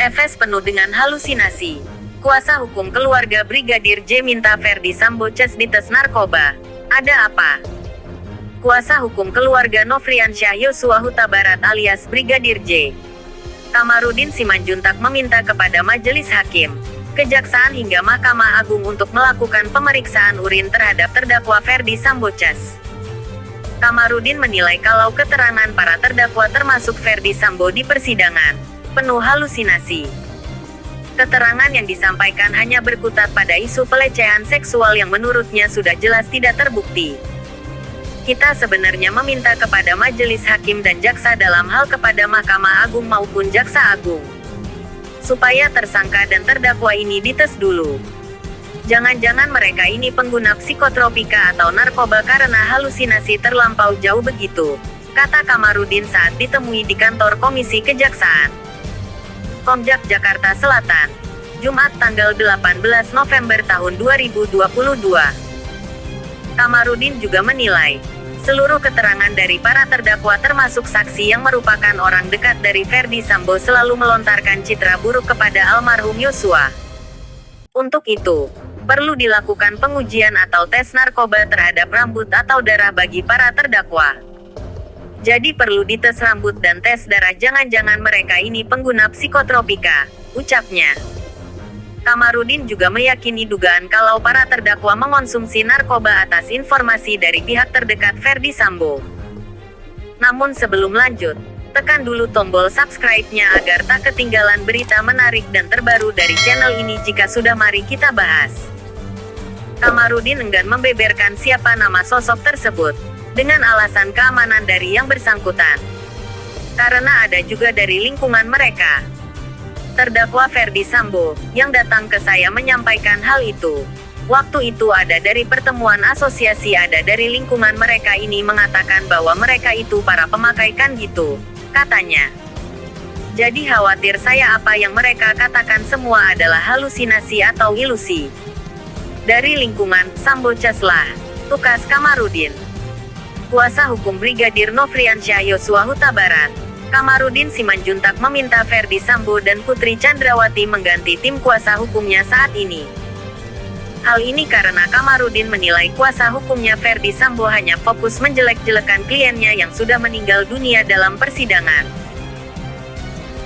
Efes penuh dengan halusinasi. Kuasa hukum keluarga Brigadir J minta Ferdi Sambo cas dites narkoba. Ada apa? Kuasa hukum keluarga Nofriansyah Yosua Huta Barat alias Brigadir J, Kamarudin Simanjuntak meminta kepada majelis hakim, kejaksaan hingga Mahkamah Agung untuk melakukan pemeriksaan urin terhadap terdakwa Ferdi Sambo cas. Kamarudin menilai kalau keterangan para terdakwa termasuk Ferdi Sambo di persidangan penuh halusinasi. Keterangan yang disampaikan hanya berkutat pada isu pelecehan seksual yang menurutnya sudah jelas tidak terbukti. Kita sebenarnya meminta kepada majelis hakim dan jaksa dalam hal kepada Mahkamah Agung maupun Jaksa Agung, supaya tersangka dan terdakwa ini dites dulu. Jangan-jangan mereka ini pengguna psikotropika atau narkoba karena halusinasi terlampau jauh begitu, kata Kamarudin saat ditemui di kantor Komisi Kejaksaan Komjak Jakarta Selatan, Jumat tanggal 18 November tahun 2022. Kamarudin juga menilai, seluruh keterangan dari para terdakwa termasuk saksi yang merupakan orang dekat dari Ferdi Sambo selalu melontarkan citra buruk kepada almarhum Yosua. Untuk itu, perlu dilakukan pengujian atau tes narkoba terhadap rambut atau darah bagi para terdakwa. Jadi perlu dites rambut dan tes darah, jangan-jangan mereka ini pengguna psikotropika, ucapnya. Kamarudin juga meyakini dugaan kalau para terdakwa mengonsumsi narkoba atas informasi dari pihak terdekat Ferdi Sambo. Namun sebelum lanjut, tekan dulu tombol subscribe-nya agar tak ketinggalan berita menarik dan terbaru dari channel ini. Jika sudah, mari kita bahas. Kamarudin enggan membeberkan siapa nama sosok tersebut, dengan alasan keamanan dari yang bersangkutan. Karena ada juga dari lingkungan mereka. Terdakwa Ferdi Sambo, yang datang ke saya menyampaikan hal itu. Waktu itu ada dari pertemuan asosiasi, ada dari lingkungan mereka ini mengatakan bahwa mereka itu para pemakai kan gitu, katanya. Jadi khawatir saya apa yang mereka katakan semua adalah halusinasi atau ilusi. Dari lingkungan Sambo Caslah, tukas Kamarudin. Kuasa hukum Brigadir Nofriansyah Yosua Huta Barat, Kamarudin Simanjuntak meminta Ferdi Sambo dan Putri Chandrawati mengganti tim kuasa hukumnya saat ini. Hal ini karena Kamarudin menilai kuasa hukumnya Ferdi Sambo hanya fokus menjelek-jelekan kliennya yang sudah meninggal dunia dalam persidangan.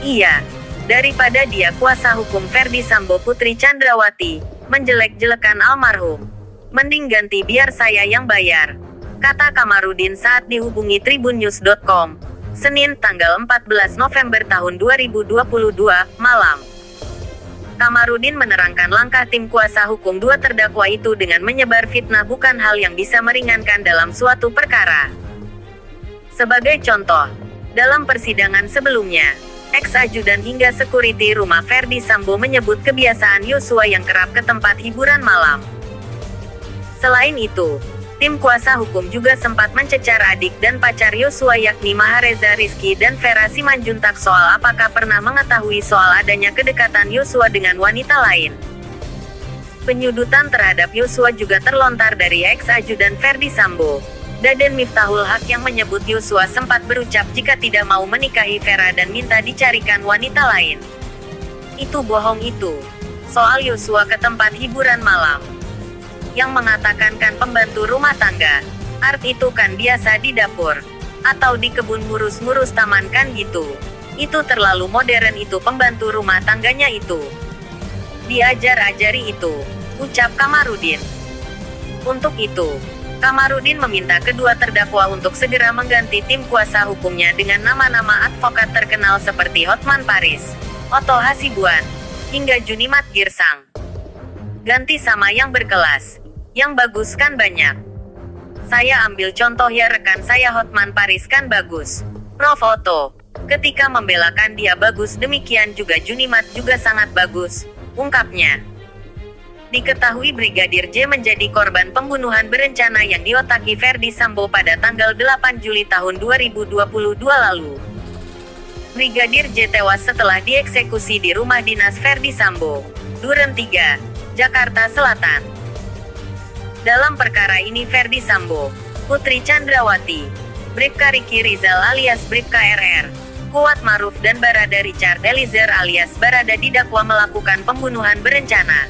Iya, daripada dia kuasa hukum Ferdi Sambo Putri Chandrawati menjelek-jelekan almarhum, mending ganti biar saya yang bayar, kata Kamarudin saat dihubungi tribunnews.com, Senin tanggal 14 November tahun 2022, malam. Kamarudin menerangkan langkah tim kuasa hukum dua terdakwa itu dengan menyebar fitnah bukan hal yang bisa meringankan dalam suatu perkara. Sebagai contoh, dalam persidangan sebelumnya, ex-ajudan hingga sekuriti rumah Ferdi Sambo menyebut kebiasaan Yosua yang kerap ke tempat hiburan malam. Selain itu, tim kuasa hukum juga sempat mencecar adik dan pacar Yosua yakni Mahareza Rizky dan Vera Simanjuntak soal apakah pernah mengetahui soal adanya kedekatan Yosua dengan wanita lain. Penyudutan terhadap Yosua juga terlontar dari ex-ajudan Ferdi Sambo, Daden Miftahul Haq, yang menyebut Yosua sempat berucap jika tidak mau menikahi Vera dan minta dicarikan wanita lain. Itu bohong itu. Soal Yosua ke tempat hiburan malam, yang mengatakan kan pembantu rumah tangga. Art itu kan biasa di dapur, atau di kebun ngurus-ngurus taman kan gitu. Itu terlalu modern itu pembantu rumah tangganya itu. Diajar-ajari itu, ucap Kamarudin. Untuk itu, Kamarudin meminta kedua terdakwa untuk segera mengganti tim kuasa hukumnya dengan nama-nama advokat terkenal seperti Hotman Paris, Otto Hasibuan, hingga Junimat Girsang. Ganti sama yang berkelas. Yang bagus kan banyak. Saya ambil contoh ya, rekan saya Hotman Paris kan bagus. Prof Otto, ketika membelakan dia bagus, demikian juga Junimat juga sangat bagus, ungkapnya. Diketahui Brigadir J menjadi korban pembunuhan berencana yang diotaki Ferdi Sambo pada tanggal 8 Juli tahun 2022 lalu. Brigadir J tewas setelah dieksekusi di rumah dinas Ferdi Sambo, Duren 3, Jakarta Selatan. Dalam perkara ini Ferdi Sambo, Putri Chandrawati, Bribka Riki Rizal alias Bribka RR, Kuat Maruf dan Barada Richard Eliezer alias Barada didakwa melakukan pembunuhan berencana.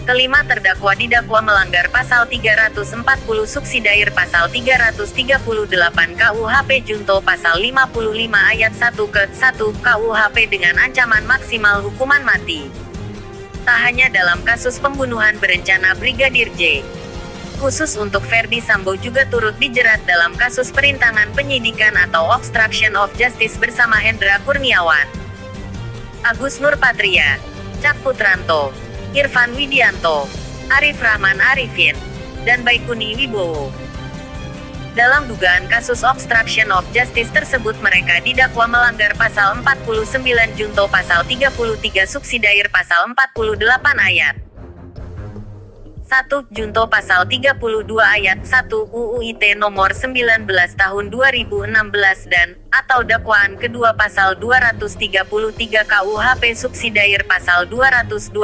Kelima terdakwa didakwa melanggar pasal 340 subsidiar pasal 338 KUHP junto pasal 55 ayat 1 ke 1 KUHP dengan ancaman maksimal hukuman mati. Tak hanya dalam kasus pembunuhan berencana Brigadir J. Khusus untuk Ferdy Sambo juga turut dijerat dalam kasus perintangan penyidikan atau obstruction of justice bersama Hendra Kurniawan, Agus Nurpatria, Cak Putranto, Irfan Widianto, Arif Rahman Arifin, dan Baikuni Wibowo. Dalam dugaan kasus obstruction of justice tersebut mereka didakwa melanggar pasal 49 junto pasal 33 subsidiar pasal 48 ayat 1 junto pasal 32 ayat 1 UU ITE nomor 19 tahun 2016 dan atau dakwaan kedua pasal 233 KUHP subsidiar pasal 221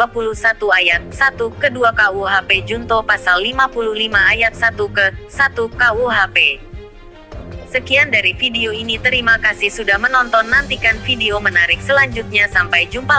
ayat 1 kedua KUHP junto pasal 55 ayat 1 ke 1 KUHP. Sekian dari video ini, terima kasih sudah menonton, nantikan video menarik selanjutnya, sampai jumpa.